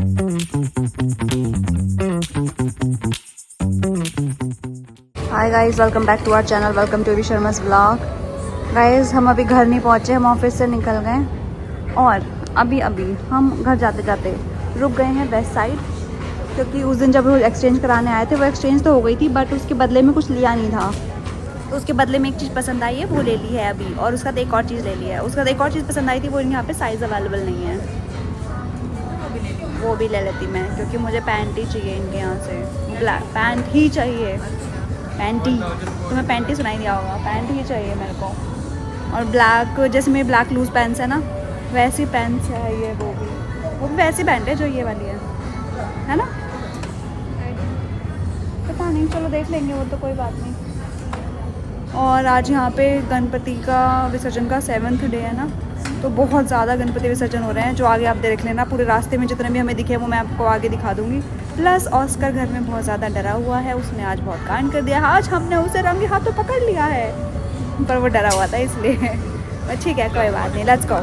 Hi guys, welcome back to our channel, welcome to Sharma's vlog. Guys, हम अभी घर नहीं पहुंचे, हम ऑफिस से निकल गए और अभी हम घर जाते जाते रुक गए हैं वेस्ट साइड, क्योंकि उस दिन जब वो एक्सचेंज कराने आए थे वो एक्सचेंज तो हो गई थी, बट उसके बदले में कुछ लिया नहीं था। तो उसके बदले में एक चीज़ पसंद आई है, वो ले ली है अभी, और उसका एक और चीज़ ले लिया है। उसका एक और चीज़ पसंद आई थी, वो यहाँ पे साइज़ अवेलेबल नहीं है, वो भी ले लेती मैं, क्योंकि मुझे पैंट ही चाहिए इनके यहाँ से। ब्लैक पैंट ही चाहिए, पैंटी। तुम्हें पैंटी सुनाई दिया होगा, पैंट ही चाहिए मेरे को। और ब्लैक, जैसे मेरी ब्लैक लूज पैंट्स है ना, वैसी पैंट्स है ये, वो भी वैसी पैंट है जो ये वाली है ना। पता नहीं, चलो देख लेंगे, वो तो कोई बात नहीं। और आज यहाँ पे गणपति का विसर्जन का 7th डे है ना, तो बहुत ज़्यादा गणपति विसर्जन हो रहे हैं। जो आगे आप देख लेना, पूरे रास्ते में जितने भी हमें दिखे वो मैं आपको आगे दिखा दूँगी। प्लस ऑस्कर घर में बहुत ज़्यादा डरा हुआ है, उसने आज बहुत कांड कर दिया। आज हमने उसे रंगे हाथों पकड़ लिया है, पर वो डरा हुआ था इसलिए। पर ठीक है, कोई बात नहीं, let's go.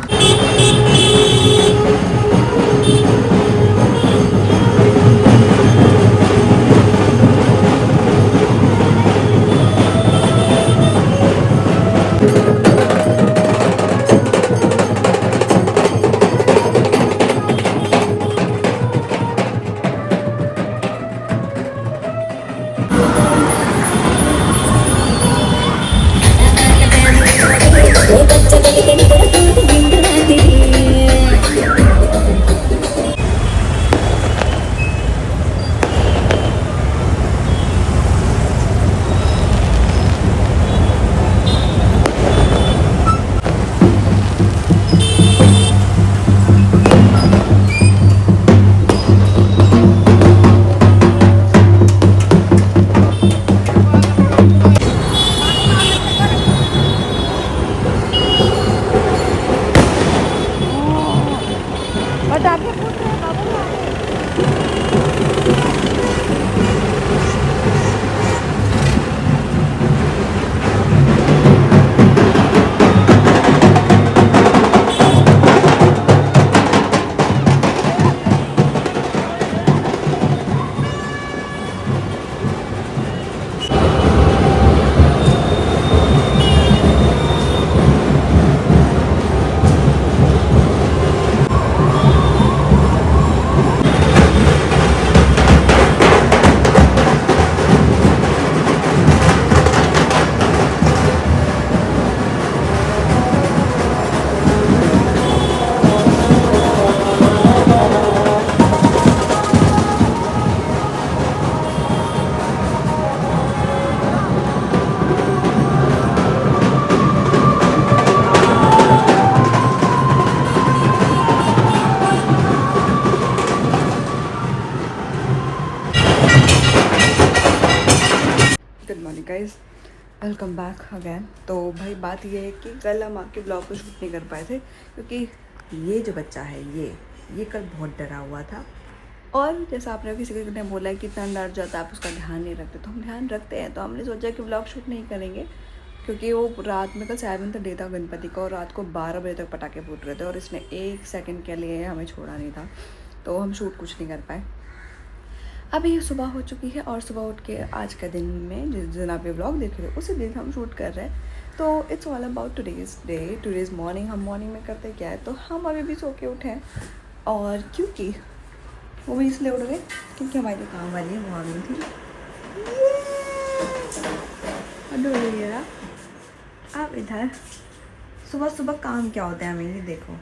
Guys, welcome back again. तो भाई बात ये है कि कल हम आपके ब्लॉग को शूट नहीं कर पाए थे, क्योंकि ये जो बच्चा है ये कल बहुत डरा हुआ था। और जैसा आपने किसी ने बोला है कि इतना डर जाता है, आप उसका ध्यान नहीं रखते, तो हम ध्यान रखते हैं। तो हमने सोचा कि ब्लॉग शूट नहीं करेंगे, क्योंकि वो रात में कल 7th डे था गणपति का, और रात को 12 बजे तक पटाखे फूट रहे थे, और इसने 1 सेकंड के लिए हमें छोड़ा नहीं था, तो हम शूट कुछ नहीं कर पाए। अभी सुबह हो चुकी है, और सुबह उठ के आज का दिन में जिस दिन आप ये व्लॉग देख रहे हो उसी दिन हम शूट कर रहे हैं। तो it's all about today's morning. हम मॉर्निंग में करते क्या है, तो हम अभी भी सो के उठे हैं, और क्योंकि वो भी इसलिए उठ गए क्योंकि हमारी जो काम वाली है वो आ गई थी। अब इधर सुबह सुबह काम क्या होता है हमें ये देखो।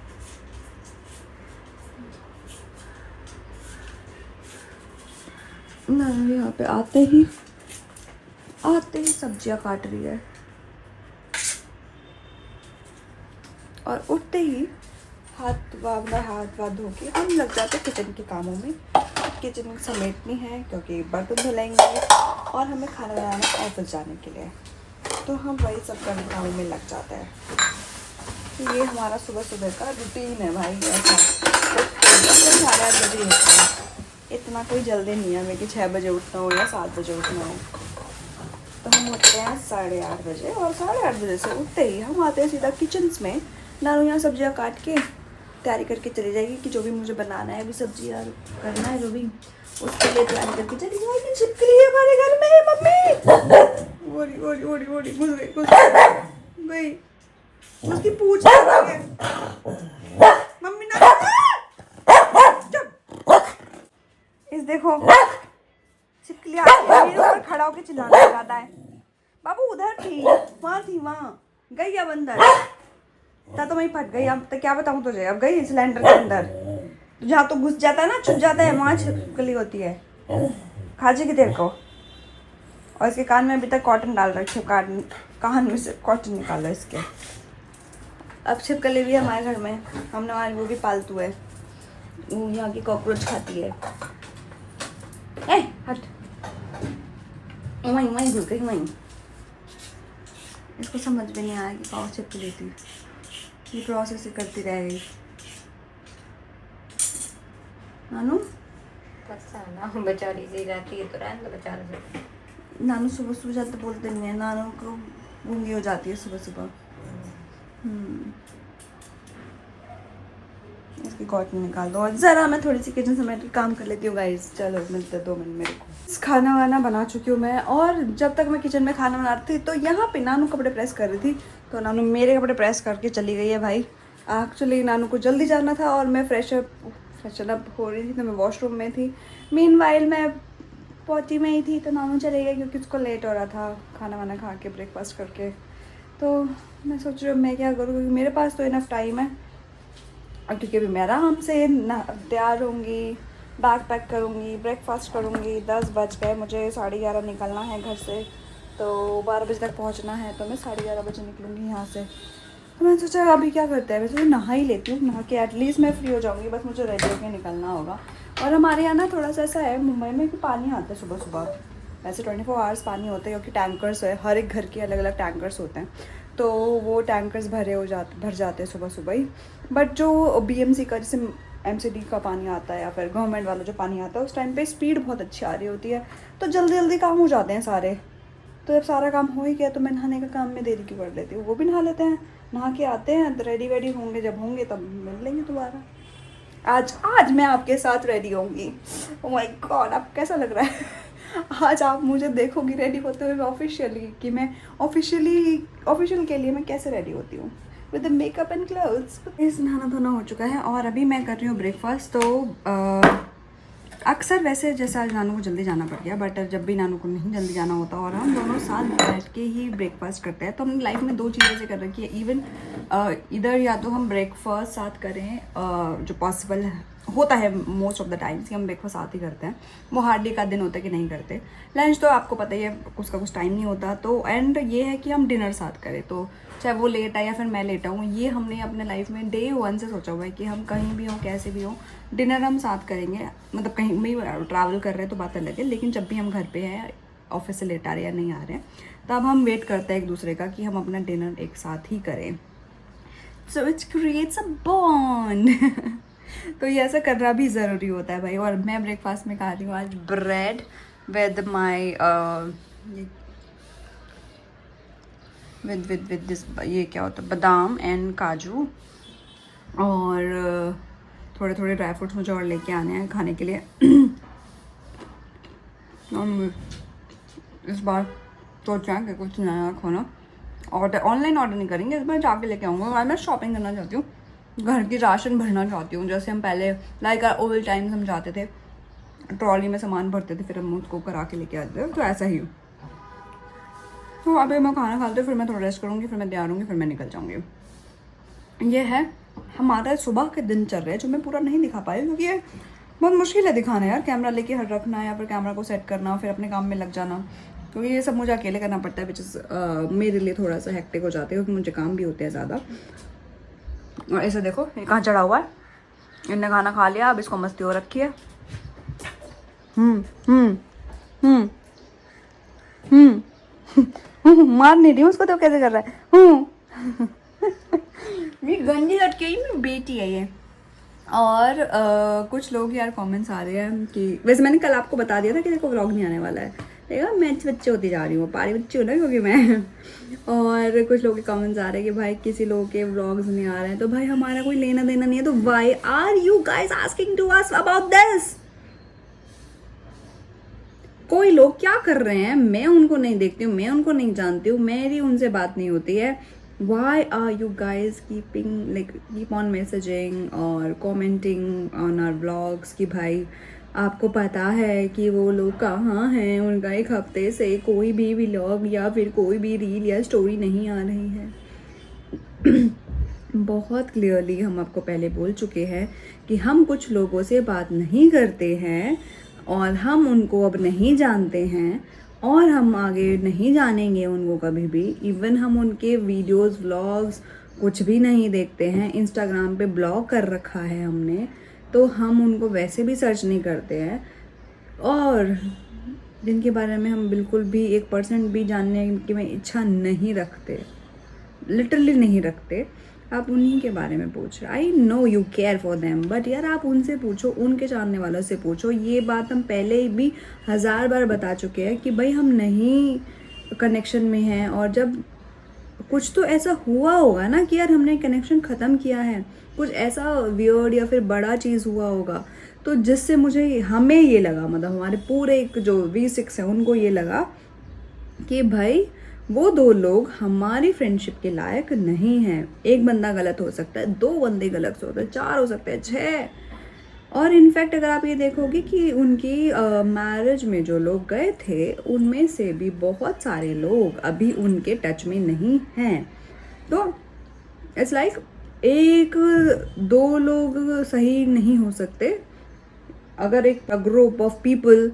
ना यहाँ पे आते ही सब्जियां काट रही है, और उठते ही हाथ वाथ धो के हम लग जाते किचन के कामों में। किचन समेटनी है क्योंकि बर्तन धुलेंगे, और हमें खाना बनाना ऑफिस जाने के लिए, तो हम वही सब करने कामों में लग जाते हैं। तो ये हमारा सुबह सुबह का रूटीन है भाई। ऐसा 8:30 बजे उठना है, इतना कोई जल्दी नहीं है हमें कि 6 बजे उठना हो या 7 बजे उठना हो। तो हम उठते हैं 8:30 बजे, और 8:30 बजे से उठते ही हम आते हैं सीधा किचन्स में। नानू यहाँ सब्जियाँ काट के तैयारी करके चली जाएगी कि जो भी मुझे बनाना है, अभी सब्जी यार करना है जो भी, उसके लिए तैयारी करके चली जाएगी। छिपकली है हमारे घर में, मम्मी ओरी ओरी ओरी ओरी घुस गई उसकी पूछ है मम्मी ना इस देखो छिपकली मेरे ऊपर खड़ा होकर चिल्लाने लगाता है। बाबू उधर थी, वहाँ थी, वहाँ गई अब अंदर, तो वहीं फट गई। अब तो क्या बताऊँ तुझे, अब गई सिलेंडर के अंदर, तो जहाँ तो घुस जाता है ना, छुप जाता है, वहाँ छिपकली होती है। खा जाएगी तेरे को। और इसके कान में अभी तक कॉटन डाल रखे, कान में से कॉटन निकालो इसके। अब छिपकली भी हमारे घर में, हमने हमारी वो भी पालतू है, वो यहाँ की कॉकरोच खाती है। ए हट, वहीं वहीं घुस गई वहीं। इसको समझ में नहीं आया कि पाँव छिपकली थी, ये प्रोसेस ही करती रह गई। नानू ना बेचारी सी रहती है तो रहने दो बेचारे से। नानू सुबह सुबह जाते बोलते नहीं है, नानू को गूंगी हो जाती है सुबह सुबह। इसकी कॉटन निकाल दो और ज़रा मैं थोड़ी सी किचन समेट के काम कर लेती हूँ गाइस। चलो मिलते 2 मिनट मेरे को। खाना वाना बना चुकी हूँ मैं, और जब तक मैं किचन में खाना बना रही थी तो यहाँ पे नानू कपड़े प्रेस कर रही थी, तो नानू मेरे कपड़े प्रेस करके चली गई है भाई। एक्चुअली नानू को जल्दी जाना था और मैं फ्रेशन अप हो रही थी, तो मैं वॉशरूम में थी। मीनवाइल मैं पहुँची में ही थी, तो नानू चले गए क्योंकि उसको लेट हो रहा था खाना वाना खा के, ब्रेकफास्ट करके। तो मैं सोच रही हूँ मैं क्या करूँ, क्योंकि मेरे पास तो इनफ टाइम है, और क्योंकि अभी मैं आराम से तैयार होंगी, बैग पैक करूँगी, ब्रेकफास्ट करूँगी। 10 बज गए, मुझे 11:30 निकलना है घर से, तो 12 बजे तक पहुँचना है, तो मैं 11:30 बजे निकलूँगी यहाँ से। तो मैंने सोचा अभी क्या करते हैं, वैसे नहा ही लेती हूँ, नहा के एटलीस्ट मैं फ्री हो जाऊँगी, बस मुझे रेडी होकर निकलना होगा। और हमारे यहाँ ना थोड़ा सा ऐसा है मुंबई में कि पानी आता है सुबह सुबह, वैसे 24 आवर्स पानी होते हैं, क्योंकि टैंकर्स है, हर एक घर के अलग अलग टैंकर्स होते हैं, तो वो टैंकर्स भर जाते हैं सुबह सुबह ही। बट जो BMC का, जैसे MCD का पानी आता है या फिर गवर्नमेंट वाला जो पानी आता है, उस टाइम पे स्पीड बहुत अच्छी आ रही होती है, तो जल्दी जल्दी काम हो जाते हैं सारे। तो जब सारा काम हो ही गया तो मैं नहाने का काम में देरी क्यों कर लेती हूँ, वो भी नहा लेते हैं, नहा के आते हैं, रेडी वेडी होंगे, जब होंगे तब मिल लेंगे दोबारा। आज मैं आपके साथ रेडी होंगी। ओह माय गॉड, आप कैसा लग रहा है आज आप मुझे देखोगी रेडी होते हुए ऑफिशियली, कि मैं ऑफिशियल के लिए मैं कैसे रेडी होती हूँ with the makeup and clothes. इस नहाना धोना हो चुका है और अभी मैं कर रही हूँ ब्रेकफास्ट। तो अक्सर वैसे जैसे आज नानू को जल्दी जाना पड़ गया, बट जब भी नानू को नहीं जल्दी जाना होता और हम दोनों साथ बैठ के ही ब्रेकफास्ट करते हैं, तो हमने लाइफ में 2 चीज़ें ऐसे कर रखी है। इवन इधर या तो हम ब्रेकफास्ट साथ करें, जो पॉसिबल होता है मोस्ट ऑफ द टाइम्स कि हम ब्रेकफास्ट साथ ही करते हैं, वो हार्डली का दिन होता है कि नहीं करते। लंच तो आपको पता ही है उसका कुछ टाइम नहीं होता, तो एंड ये है कि हम डिनर साथ करें, तो चाहे वो लेट आए या फिर मैं लेट आऊँ, ये हमने अपने लाइफ में डे 1 से सोचा हुआ है कि हम कहीं भी हों कैसे भी हों डिनर हम साथ करेंगे। मतलब कहीं भी ट्रैवल कर रहे हैं तो बात अलग है, लेकिन जब भी हम घर पे हैं, ऑफिस से लेट आ रहे हैं या नहीं आ रहे हैं, तब हम वेट करते हैं एक दूसरे का कि हम अपना डिनर एक साथ ही करें। So it's creates a bond तो ये ऐसा करना भी ज़रूरी होता है भाई। और मैं ब्रेकफास्ट में खा रही हूँ आज bread with my with this, ये क्या होता है, बादाम एंड काजू, और थोड़े थोड़े ड्राई फ्रूट्स मुझे और लेके आने हैं खाने के लिए। और इस बार सोच रहे हैं कि कुछ नया खाना ऑनलाइन ऑर्डर नहीं करेंगे, इस बार जाके लेके आऊँगा। और मैं शॉपिंग करना चाहती हूँ, घर की राशन भरना चाहती हूँ, जैसे हम पहले लाइक ओल्ड टाइम्स हम जाते थे, ट्रॉली में सामान भरते थे, फिर हम उसको करा के लेके आते थे, तो ऐसा ही। तो अभी मैं खाना खाते फिर मैं थोड़ा रेस्ट करूँगी, फिर मैं तैयार होंगी, फिर मैं निकल जाऊँगी। ये है हमारा सुबह के दिन चल रहे हैं, जो मैं पूरा नहीं दिखा पाई क्योंकि ये बहुत मुश्किल है दिखाना यार, कैमरा लेके हट रखना या फिर कैमरा को सेट करना, फिर अपने काम में लग जाना, क्योंकि ये सब मुझे अकेले करना पड़ता है, विच इज़ मेरे लिए थोड़ा सा हेक्टिक हो जाते हैं, क्योंकि मुझे काम भी होते हैं ज़्यादा। और ऐसे देखो ये कहाँ चढ़ा हुआ है, इनने खाना खा लिया, अब इसको मस्ती हो रखी है। मार नहीं रही हूँ उसको, तो कैसे कर रहा है ये गंजी लड़की है, मेरी बेटी है ये। और कुछ लोग यार कमेंट्स आ रहे हैं कि वैसे मैंने कल आपको बता दिया था कि देखो व्लॉग नहीं आने वाला है, देखा मैं अच्छी बच्चे होती जा रही हूँ, पारी बच्ची हूँ ना क्योंकि मैं। और कुछ लोग के कमेंट्स आ रहे हैं कि भाई किसी लोग के व्लॉग्स नहीं आ रहे हैं, तो भाई हमारा कोई लेना देना नहीं है, तो why are you guys asking to us about this? कोई लोग क्या कर रहे हैं, मैं उनको नहीं देखती हूँ, मैं उनको नहीं जानती हूँ, मेरी उनसे बात नहीं होती है। Why are you guys keep on messaging और commenting on our vlogs कि भाई आपको पता है कि वो लोग कहाँ हैं, उनका एक हफ्ते से कोई भी व्लॉग या फिर कोई भी रील या स्टोरी नहीं आ रही है। बहुत क्लियरली हम आपको पहले बोल चुके हैं कि हम कुछ लोगों से बात नहीं करते हैं और हम उनको अब नहीं जानते हैं और हम आगे नहीं जानेंगे उनको कभी भी। इवन हम उनके वीडियोस व्लॉग्स कुछ भी नहीं देखते हैं। इंस्टाग्राम पे ब्लॉक कर रखा है हमने, तो हम उनको वैसे भी सर्च नहीं करते हैं। और जिनके बारे में हम बिल्कुल भी 1% भी जानने की में इच्छा नहीं रखते, लिटरली नहीं रखते, आप उन्हीं के बारे में पूछ रहे। I know you care for them, but यार आप उनसे पूछो, उनके जानने वालों से पूछो। ये बात हम पहले भी 1000 बार बता चुके हैं कि भाई हम नहीं कनेक्शन में हैं, और जब कुछ तो ऐसा हुआ होगा ना कि यार हमने कनेक्शन ख़त्म किया है, कुछ ऐसा वियर्ड या फिर बड़ा चीज़ हुआ होगा, तो जिससे हमें ये लगा, मतलब हमारे पूरे जो V6 है उनको ये लगा कि भाई वो 2 लोग हमारी फ्रेंडशिप के लायक नहीं हैं। एक बंदा गलत हो सकता है, 2 बंदे गलत हो सकते हैं, 4 हो सकते हैं, 6। और इनफैक्ट अगर आप ये देखोगे कि उनकी मैरिज में जो लोग गए थे उनमें से भी बहुत सारे लोग अभी उनके टच में नहीं हैं। तो इट्स लाइक 1-2 लोग सही नहीं हो सकते। अगर एक ग्रुप ऑफ पीपल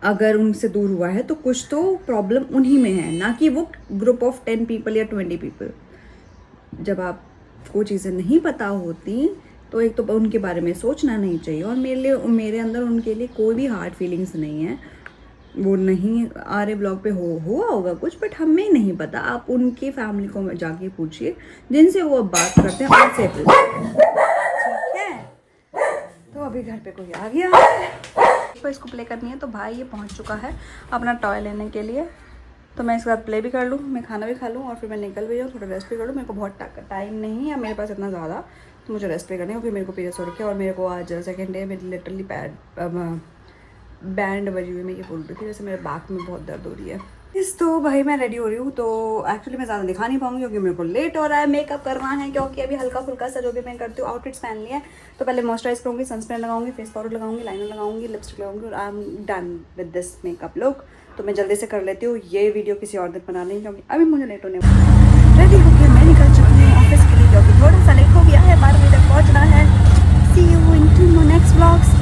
अगर उनसे दूर हुआ है तो कुछ तो प्रॉब्लम उन्हीं में है, ना कि वो ग्रुप ऑफ 10 पीपल या 20 पीपल। जब आपको चीज़ें नहीं पता होती तो एक तो उनके बारे में सोचना नहीं चाहिए। और मेरे अंदर उनके लिए कोई भी हार्ड फीलिंग्स नहीं है। वो नहीं आरे ब्लॉग पे हुआ होगा कुछ, बट हमें नहीं पता। आप उनकी फैमिली को जाके पूछिए जिनसे वो अब बात करते हैं, उनसे ठीक है। तो अभी घर पे कोई आ गया तो इसको प्ले करनी है, तो भाई ये पहुंच चुका है अपना टॉय लेने के लिए। तो मैं इसके साथ प्ले भी कर लूँ, मैं खाना भी खा लूँ और फिर मैं निकल भी जाऊँ, थोड़ा रेस्ट भी कर लूँ। मेरे को बहुत टाइम नहीं है मेरे पास इतना ज़्यादा, तो मुझे रेस्ट भी करनी है क्योंकि मेरे को पीरियड्स हो रखे हैं। और मेरे को आज सेकेंड डे में लिटरली बैंड बजी हुई, मैं ये बोल रही थी, जैसे मेरे बैक में बहुत दर्द हो रही है। तो भाई मैं रेडी हो रही हूँ, तो एक्चुअली मैं ज़्यादा दिखा नहीं पाऊंगी क्योंकि मेरे को लेट हो रहा है, मेकअप करना है, क्योंकि अभी हल्का फुल्का सा जो भी मैं करती हूँ आउटफिट्स पहन लिया है। तो पहले मॉइस्चराइज करूँगी, सनस्क्रीन लगाऊंगी, फेस पाउडर लगाऊंगी, लाइनर लगाऊंगी, लिपस्टिक लगाऊंगी और I am done with this makeup look. तो मैं जल्दी से कर लेती हूँ, ये वीडियो किसी और दिन बना लेंगे क्योंकि अभी मुझे लेट होने वाला। रेडी होकर मैं निकल चुकी हूँ ऑफिस के लिए, क्योंकि थोड़ा सा लेट हो गया है, 12 बजे तक पहुँचना है। सी यू इन 2 नेक्स्ट व्लॉग्स।